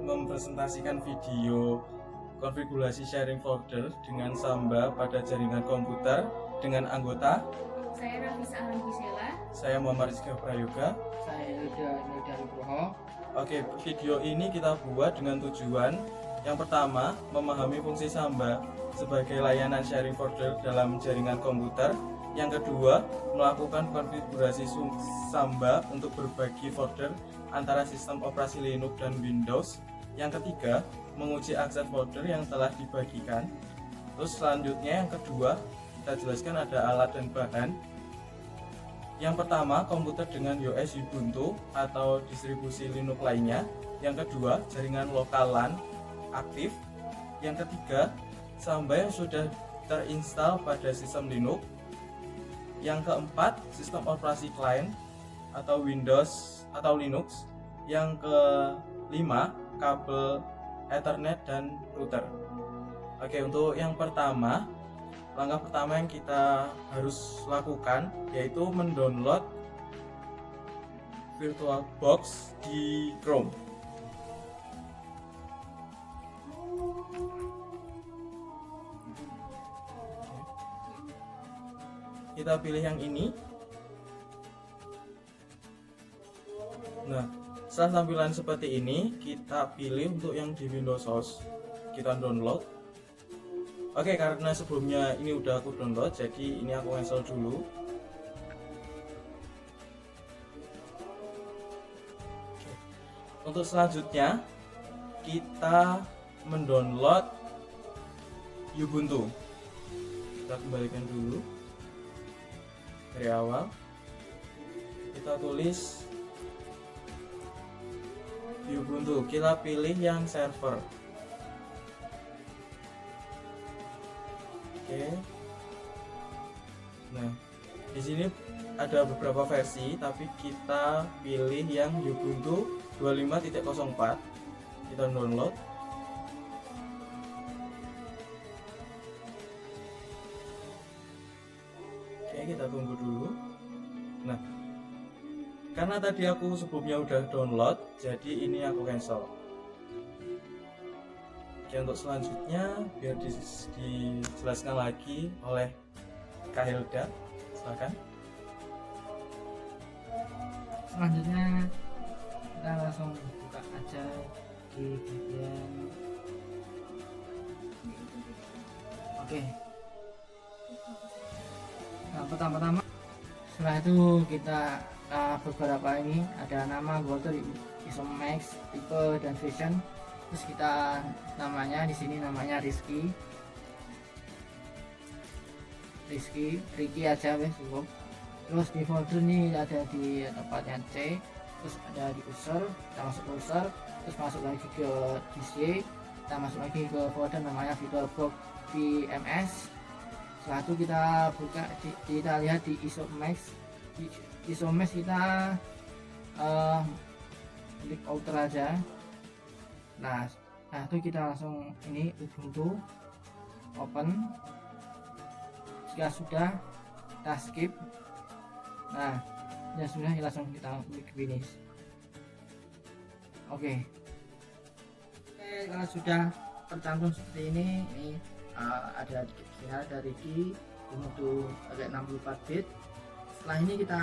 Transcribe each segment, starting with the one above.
mempresentasikan video konfigurasi sharing folder dengan Samba pada jaringan komputer dengan anggota. Saya Rafisa Alamkisela. Saya Muhammad Rizky Prayoga. Saya Ilda Nugroho. Oke, video ini kita buat dengan tujuan yang pertama, memahami fungsi Samba sebagai layanan sharing folder dalam jaringan komputer. Yang kedua, melakukan konfigurasi Samba untuk berbagi folder antara sistem operasi Linux dan Windows. Yang ketiga, menguji akses folder yang telah dibagikan. Terus selanjutnya yang kedua, kita jelaskan ada alat dan bahan. Yang pertama, komputer dengan OS Ubuntu atau distribusi Linux lainnya. Yang kedua, jaringan lokal LAN aktif. Yang ketiga, Samba yang sudah terinstall pada sistem Linux. Yang keempat, sistem operasi client atau Windows atau Linux. Yang kelima, kabel Ethernet dan router. Oke, untuk yang pertama, langkah pertama yang kita harus lakukan yaitu mendownload VirtualBox di Chrome. Kita pilih yang ini. Nah, setelah tampilan seperti ini, kita pilih untuk yang di Windows OS. Kita download. Oke, karena sebelumnya ini udah aku download, jadi ini aku install dulu. Oke. Untuk selanjutnya, kita mendownload Ubuntu. Kita kembalikan dulu dari awal. Kita tulis Ubuntu, kita pilih yang server. Oke. Nah, di sini ada beberapa versi, tapi kita pilih yang Ubuntu 25.04. Kita download. Oke, kita tunggu dulu. Nah, karena tadi aku sebelumnya udah download, jadi ini aku cancel. Oke, untuk selanjutnya biar dijelaskan lagi oleh Kak Hilda, silakan. Selanjutnya kita langsung buka aja di bagian. Oke. Nah, pertama-tama setelah itu kita beberapa ini ada nama, folder, Isomax, tipe dan version. Terus kita namanya di sini namanya Ricky aja wes cukup. Terus di folder ini ada di tempatnya C, terus ada di user, kita masuk ke user, terus masuk lagi ke disk, kita masuk lagi ke folder namanya VirtualBox VMS. Setelah itu kita buka, kita lihat di Isomax. Di Isomax kita klik outer aja. Nah itu kita langsung ini Ubuntu open. Jika sudah, kita skip. Nah ya sudah, langsung kita klik finish. Oke, kalau sudah tercantum seperti ini ada dari key Ubuntu pakai 64 bit. Setelah ini kita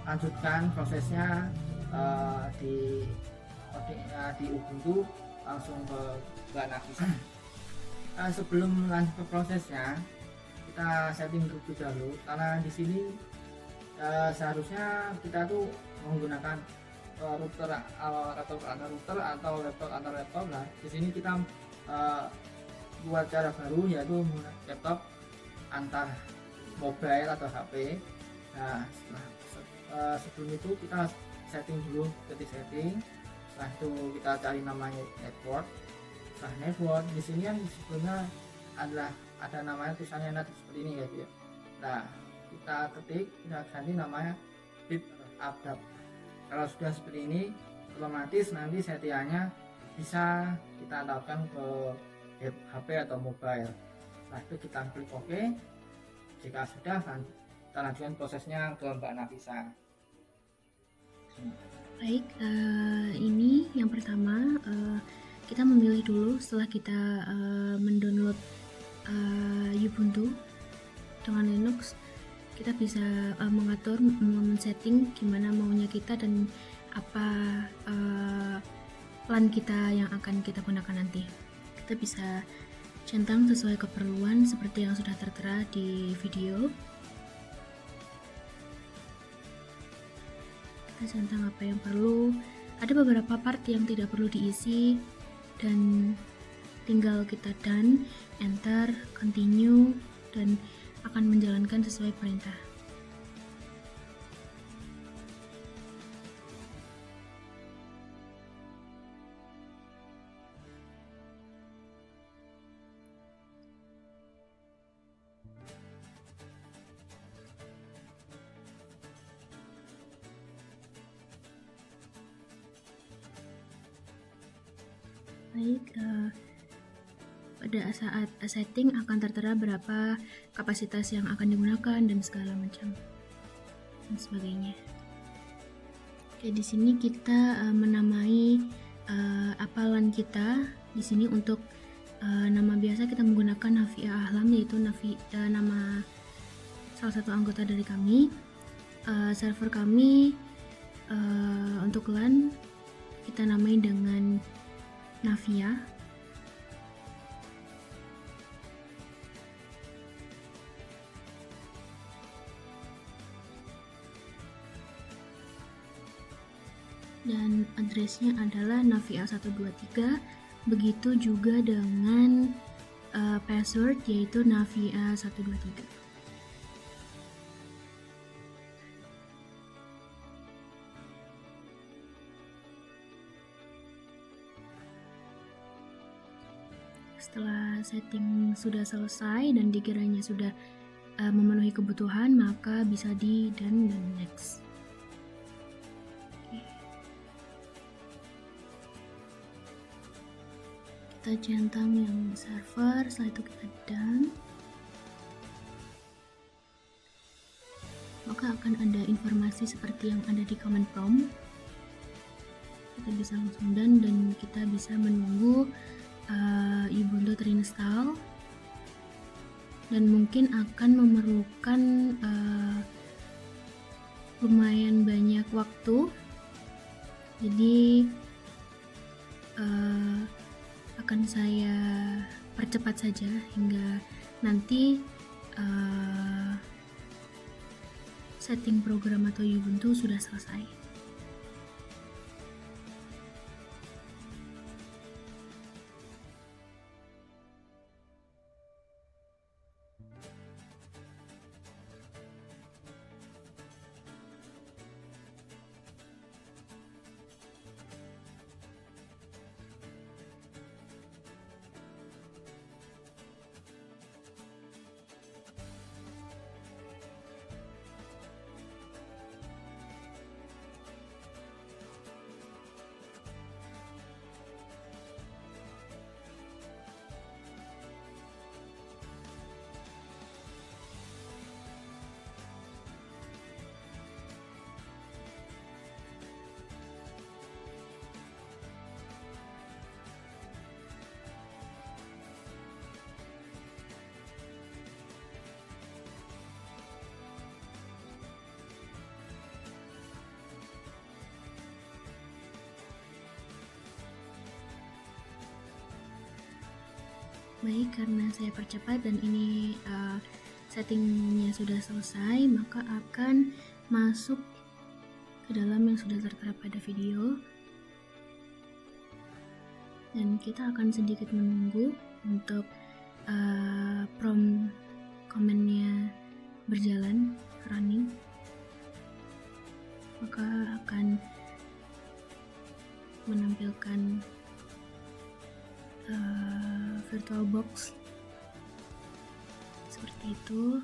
lanjutkan prosesnya di Ubuntu langsung ke Mbak Nafisa. Sebelum lanjut ke prosesnya, kita setting terlebih dahulu karena di sini seharusnya kita tuh menggunakan router atau laptop antar laptop. Nah, di sini kita buat cara baru yaitu menggunakan laptop antar mobile atau HP. Nah, sebelum itu kita setting dulu, ketik setting. Setelah itu kita cari namanya network. Setelah network, di sini yang sebelumnya ada namanya tulisannya seperti ini ya. Nah, kita ketik, kita ganti namanya bit adapt. Kalau sudah seperti ini, otomatis nanti settingannya bisa kita adaptkan ke HP atau mobile. Nah, itu kita klik OK. Jika sudah, kita lanjutkan prosesnya ke Mbak Nafisa. Baik, ini yang pertama, kita memilih dulu setelah kita mendownload Ubuntu dengan Linux. Kita bisa mengatur, men-setting gimana maunya kita dan apa plan kita yang akan kita gunakan nanti. Kita bisa centang sesuai keperluan seperti yang sudah tertera di video. Kita centang apa yang perlu. Ada beberapa part yang tidak perlu diisi dan tinggal kita done, enter, continue, dan akan menjalankan sesuai perintah. Baik, pada saat setting akan tertera berapa kapasitas yang akan digunakan dan segala macam dan sebagainya. Oke, di sini kita menamai LAN kita. Di sini untuk nama biasa kita menggunakan Navia Ahlam, yaitu nama salah satu anggota dari kami. Server kami untuk LAN kita namai dengan Navia. Dan addressnya adalah Navia 123. Begitu juga dengan password, yaitu Navia 123. Setelah setting sudah selesai dan dikiranya sudah memenuhi kebutuhan, maka bisa di done dan next. Kita centang yang server, setelah itu kita done, maka akan ada informasi seperti yang ada di command prompt. Kita bisa langsung done dan kita bisa menunggu Ubuntu terinstall, dan mungkin akan memerlukan lumayan banyak waktu, jadi akan saya percepat saja hingga nanti setting program atau Ubuntu sudah selesai. Baik, karena saya percepat dan ini settingnya sudah selesai, maka akan masuk ke dalam yang sudah tertera pada video, dan kita akan sedikit menunggu untuk prompt komennya berjalan, running, maka akan menampilkan VirtualBox seperti itu,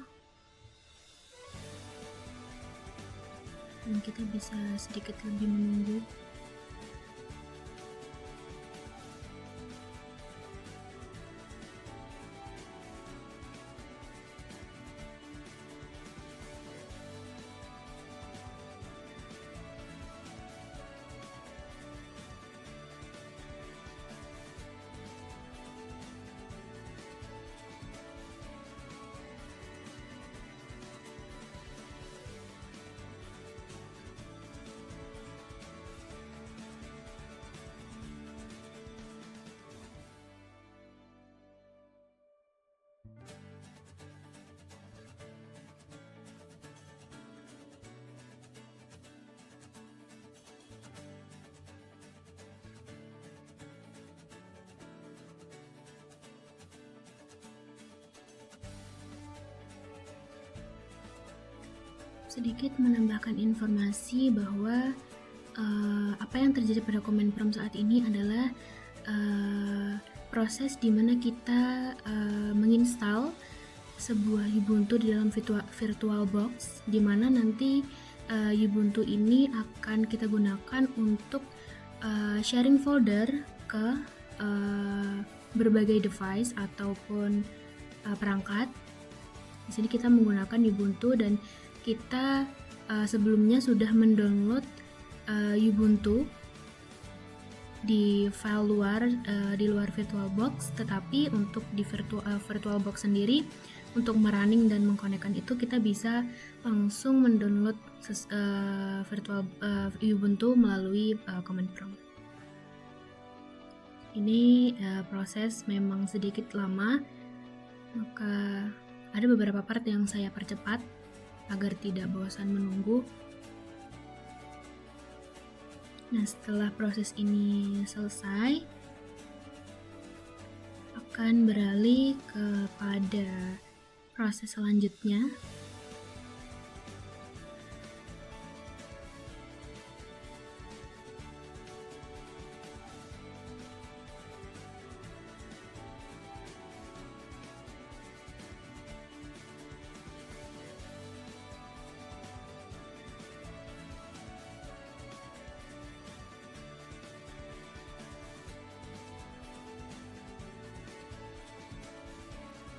dan kita bisa sedikit lebih menunggu. sedikit menambahkan informasi bahwa apa yang terjadi pada Command Prompt saat ini adalah proses di mana kita menginstal sebuah Ubuntu di dalam VirtualBox, di mana nanti Ubuntu ini akan kita gunakan untuk sharing folder ke berbagai device ataupun perangkat. Di sini kita menggunakan Ubuntu dan kita sebelumnya sudah mendownload Ubuntu di file di luar VirtualBox, tetapi untuk di VirtualBox sendiri untuk merunning dan mengkonekkan itu kita bisa langsung mendownload Ubuntu melalui Command Prompt. Ini proses memang sedikit lama, maka ada beberapa part yang saya percepat agar tidak bosan menunggu. Nah, setelah proses ini selesai, akan beralih kepada proses selanjutnya.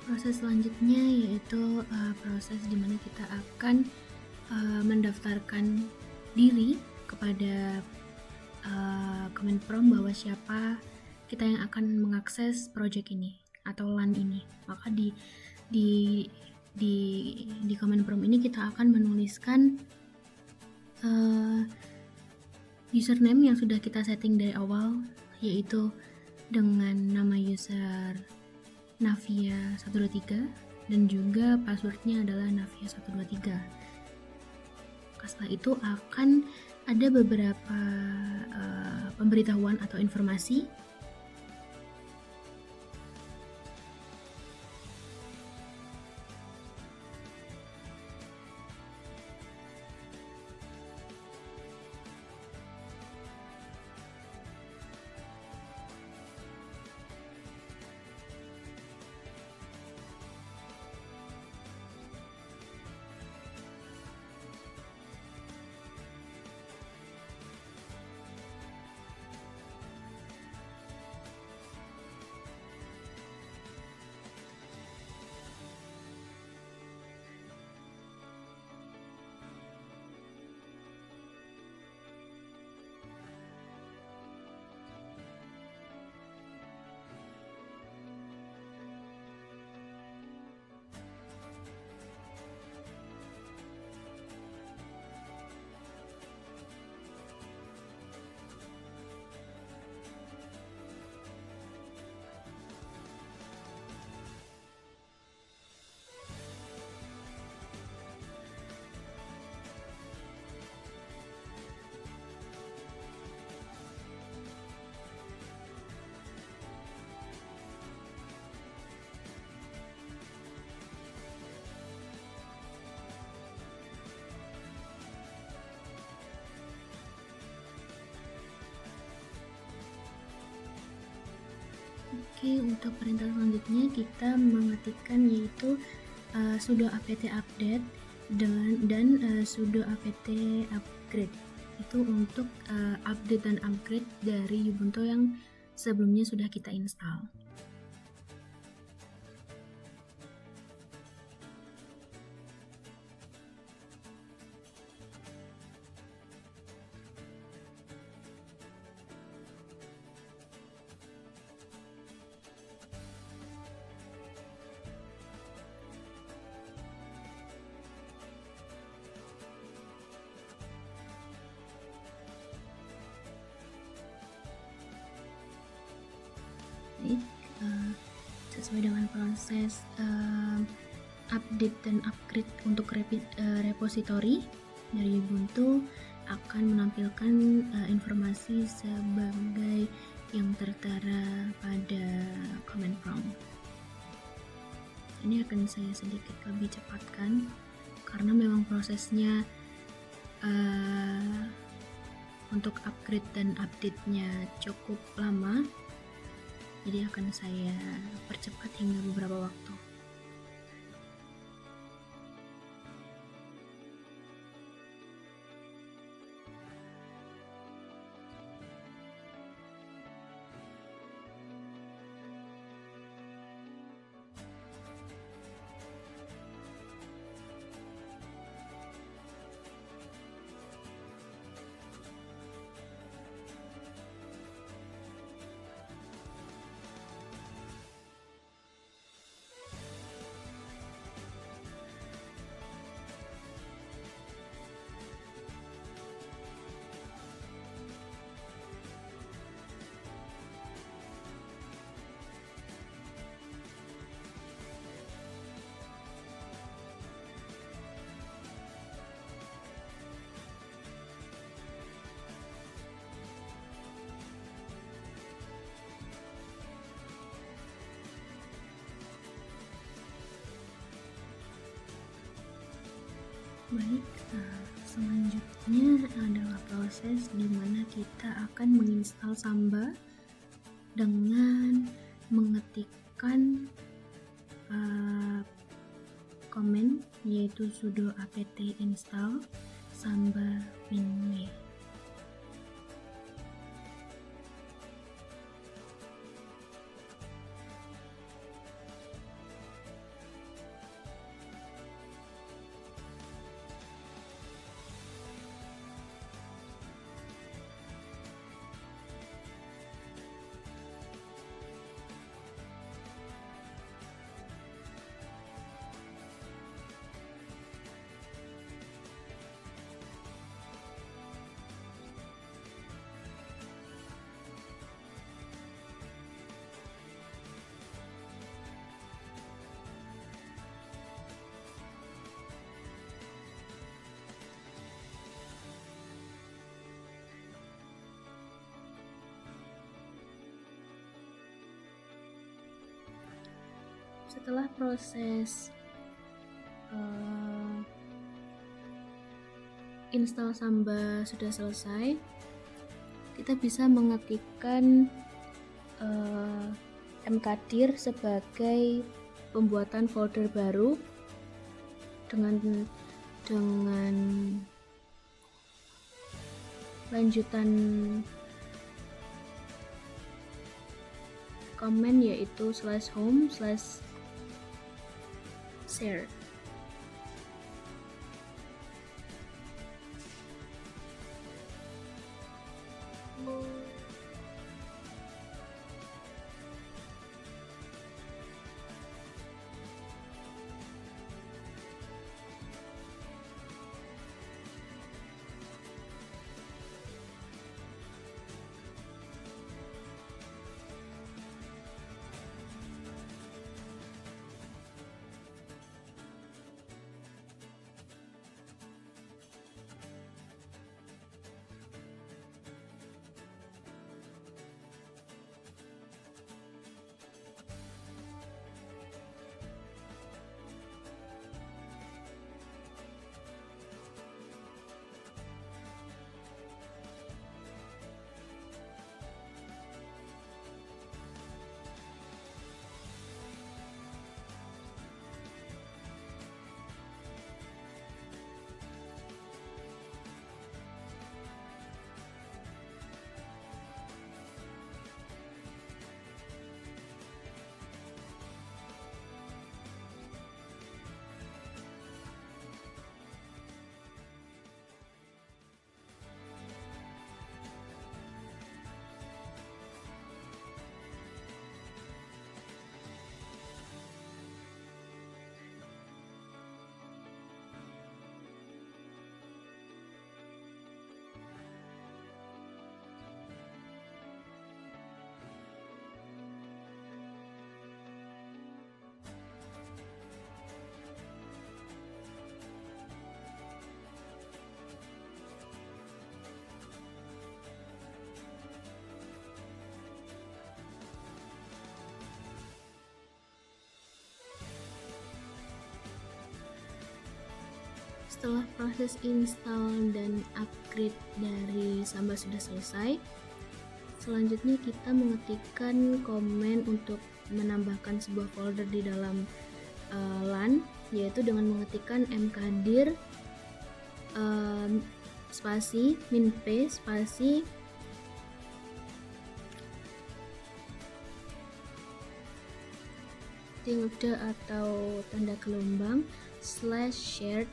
Proses selanjutnya yaitu proses di mana kita akan mendaftarkan diri kepada Command Prompt bahwa siapa kita yang akan mengakses project ini atau LAN ini. Maka di Command Prompt ini kita akan menuliskan username yang sudah kita setting dari awal, yaitu dengan nama user Navia123 dan juga passwordnya adalah Navia123. Setelah itu akan ada beberapa pemberitahuan atau informasi Oke, untuk perintah selanjutnya kita mengetikkan yaitu sudo apt update dan sudo apt upgrade. Itu untuk update dan upgrade dari Ubuntu yang sebelumnya sudah kita install. Baik, sesuai dengan proses update dan upgrade untuk repository dari Ubuntu akan menampilkan informasi sebagai yang tertera pada Command Prompt. Ini akan saya sedikit lebih cepatkan karena memang prosesnya untuk upgrade dan update-nya cukup lama, jadi akan saya percepat hingga beberapa waktu. Baik, selanjutnya adalah proses di mana kita akan menginstal Samba dengan mengetikkan komen, yaitu sudo apt install samba min. Setelah proses install Samba sudah selesai, kita bisa mengetikkan mkdir sebagai pembuatan folder baru dengan lanjutan komen, yaitu /home/share. Setelah proses install dan upgrade dari Samba sudah selesai, selanjutnya kita mengetikkan komen untuk menambahkan sebuah folder di dalam LAN, yaitu dengan mengetikkan mkdir spasi -p spasi tilde atau tanda gelombang /shared_folder.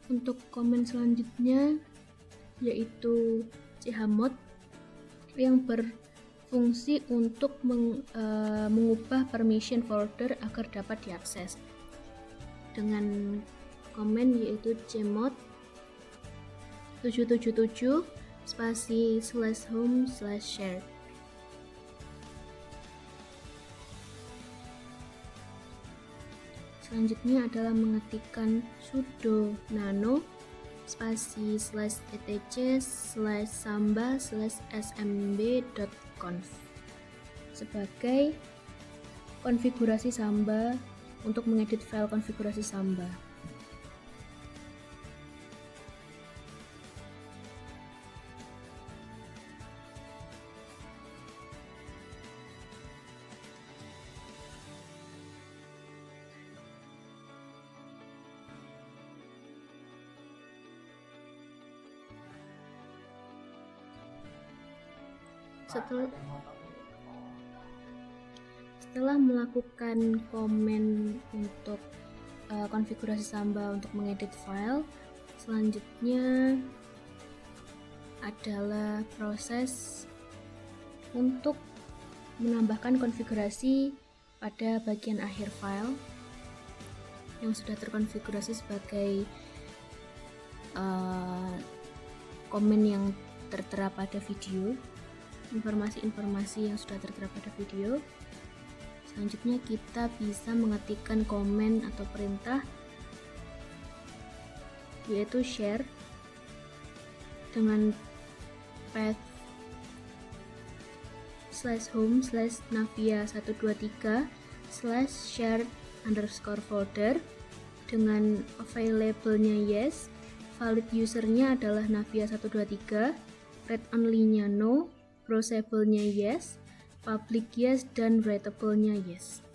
Untuk komen selanjutnya yaitu chmod yang berfungsi untuk mengubah permission folder agar dapat diakses dengan komen yaitu chmod 777 spasi /home/shared. Selanjutnya adalah mengetikkan sudo nano spasi /etc/samba/smb.conf sebagai konfigurasi Samba untuk mengedit file konfigurasi Samba. Setelah melakukan komen untuk konfigurasi Samba untuk mengedit file, selanjutnya adalah proses untuk menambahkan konfigurasi pada bagian akhir file yang sudah terkonfigurasi sebagai komen yang tertera pada video, informasi-informasi yang sudah tertera pada video. Selanjutnya kita bisa mengetikkan komen atau perintah yaitu share dengan path /home/navia123/shared_folder dengan available-nya yes, valid usernya adalah navia123, read only-nya no, browsable-nya yes, public yes, dan writable-nya yes.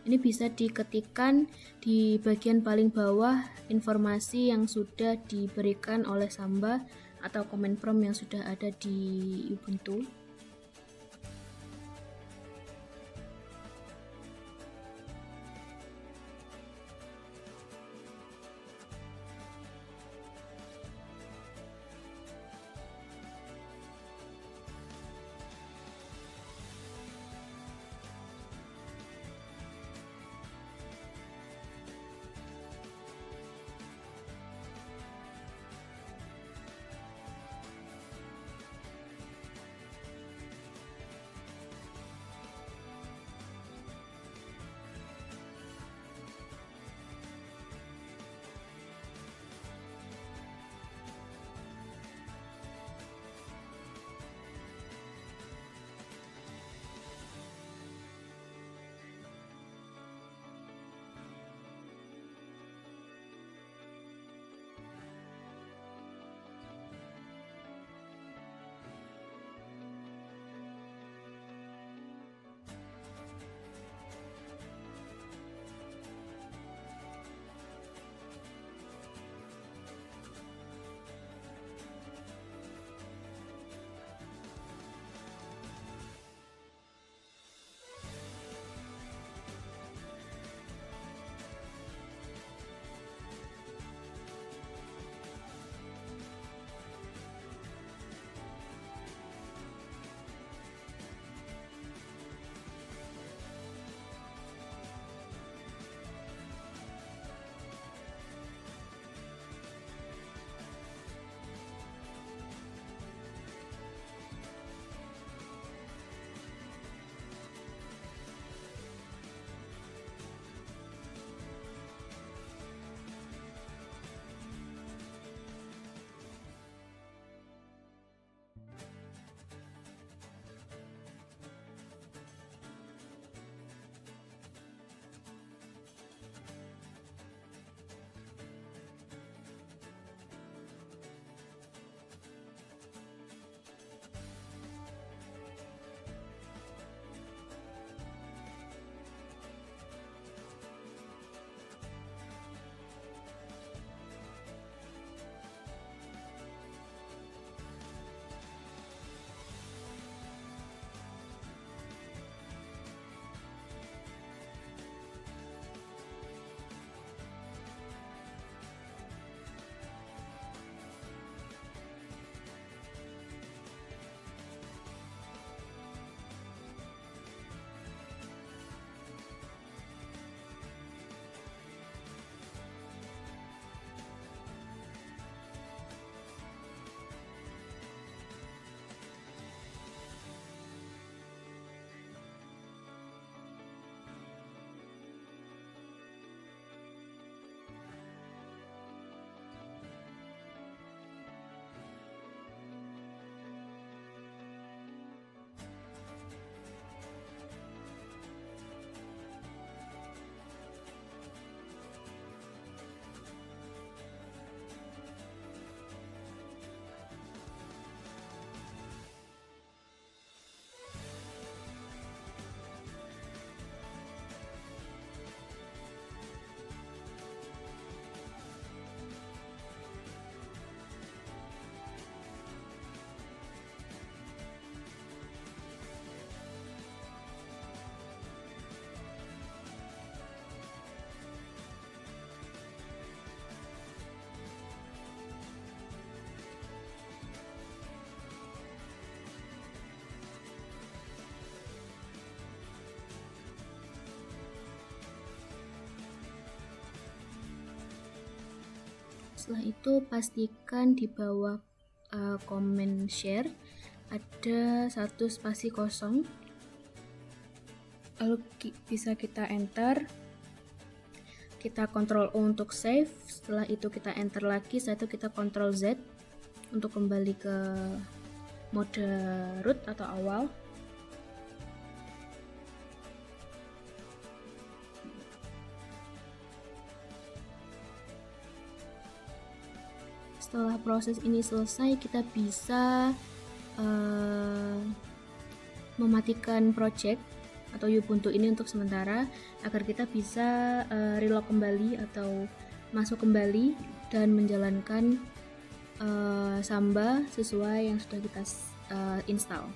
Ini bisa diketikkan di bagian paling bawah informasi yang sudah diberikan oleh Samba atau command prompt yang sudah ada di Ubuntu. Setelah itu pastikan di bawah komen share ada satu spasi kosong, lalu bisa kita enter, kita Ctrl O untuk save. Setelah itu kita enter lagi, setelah itu kita Ctrl Z untuk kembali ke mode root atau awal. Setelah proses ini selesai, kita bisa mematikan project atau Ubuntu ini untuk sementara agar kita bisa relog kembali atau masuk kembali dan menjalankan Samba sesuai yang sudah kita install.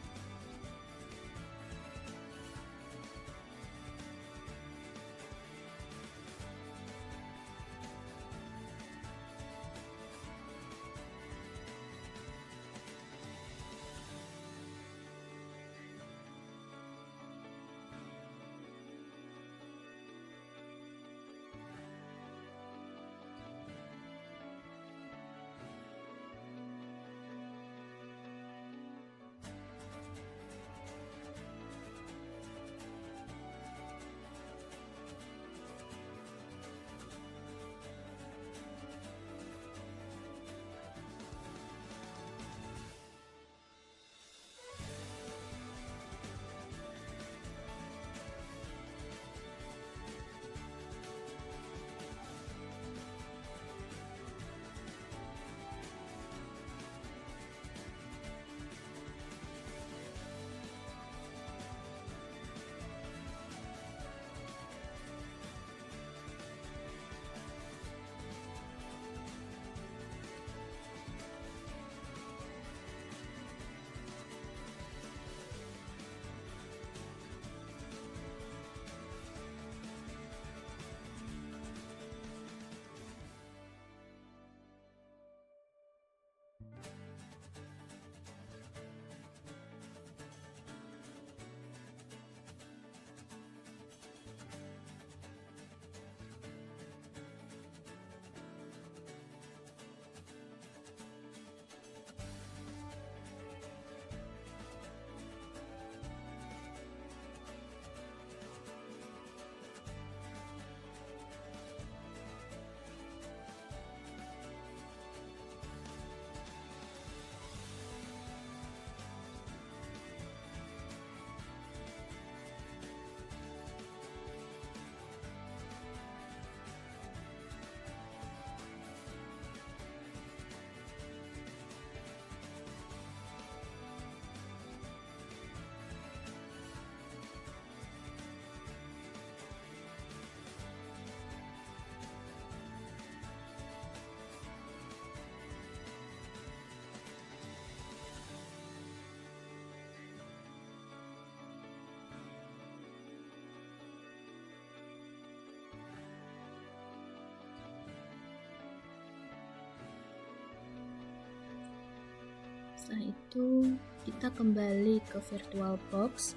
Setelah itu kita kembali ke VirtualBox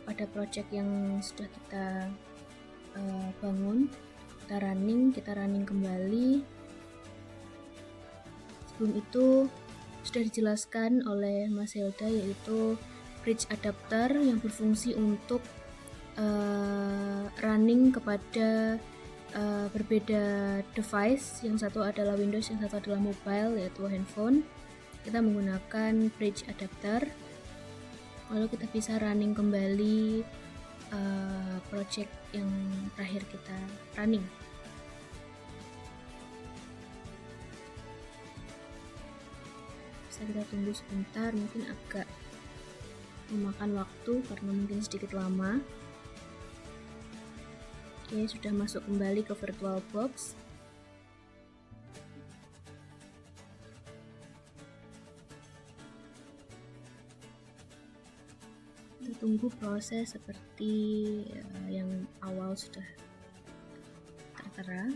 pada project yang sudah kita bangun. Kita running kembali. Sebelum itu sudah dijelaskan oleh Mas Helda, yaitu bridge adapter yang berfungsi untuk running kepada berbeda device. Yang satu adalah Windows, yang satu adalah mobile, yaitu handphone. Kita menggunakan bridge adapter, lalu kita bisa running kembali project yang terakhir kita running. Bisa kita tunggu sebentar, mungkin agak memakan waktu karena mungkin sedikit lama. Oke, sudah masuk kembali ke VirtualBox. Kita tunggu proses seperti yang awal sudah tertera.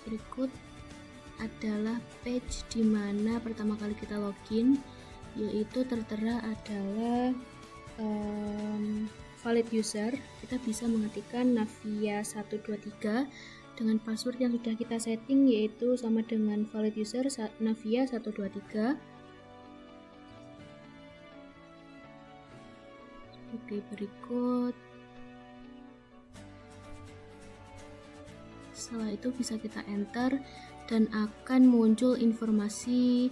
berikut adalah page di mana pertama kali kita login, yaitu tertera adalah valid user. Kita bisa mengetikkan Navia 123 dengan password yang sudah kita setting, yaitu sama dengan valid user Navia 123. Seperti berikut. Setelah itu bisa kita enter dan akan muncul informasi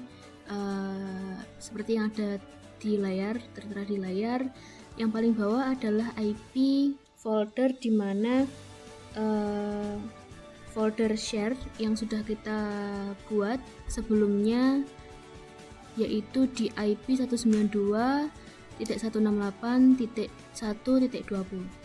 seperti yang ada di layar, tertera di layar. Yang paling bawah adalah IP folder di mana folder share yang sudah kita buat sebelumnya, yaitu di IP 192.168.1.20.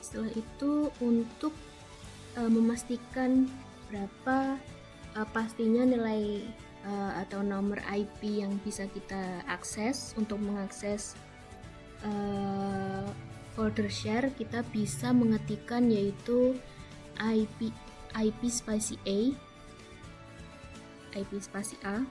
Setelah itu untuk memastikan berapa pastinya nilai atau nomor IP yang bisa kita akses untuk mengakses folder share, kita bisa mengetikkan yaitu IP spasi A.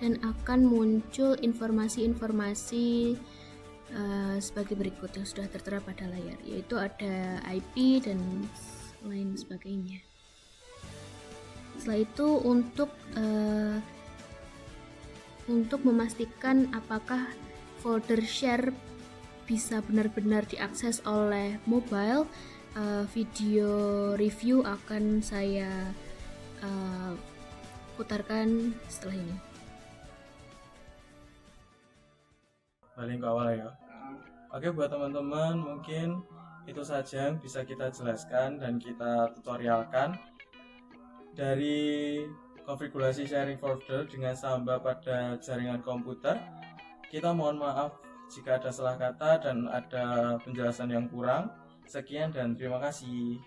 Dan akan muncul informasi-informasi sebagai berikut yang sudah tertera pada layar, yaitu ada IP dan lain sebagainya. Setelah itu untuk memastikan apakah folder share bisa benar-benar diakses oleh mobile, video review akan saya putarkan setelah ini. Balik ke awal ya. Oke, buat teman-teman mungkin itu saja yang bisa kita jelaskan dan kita tutorialkan dari konfigurasi sharing folder dengan Samba pada jaringan komputer. Kita mohon maaf jika ada salah kata dan ada penjelasan yang kurang. Sekian dan terima kasih.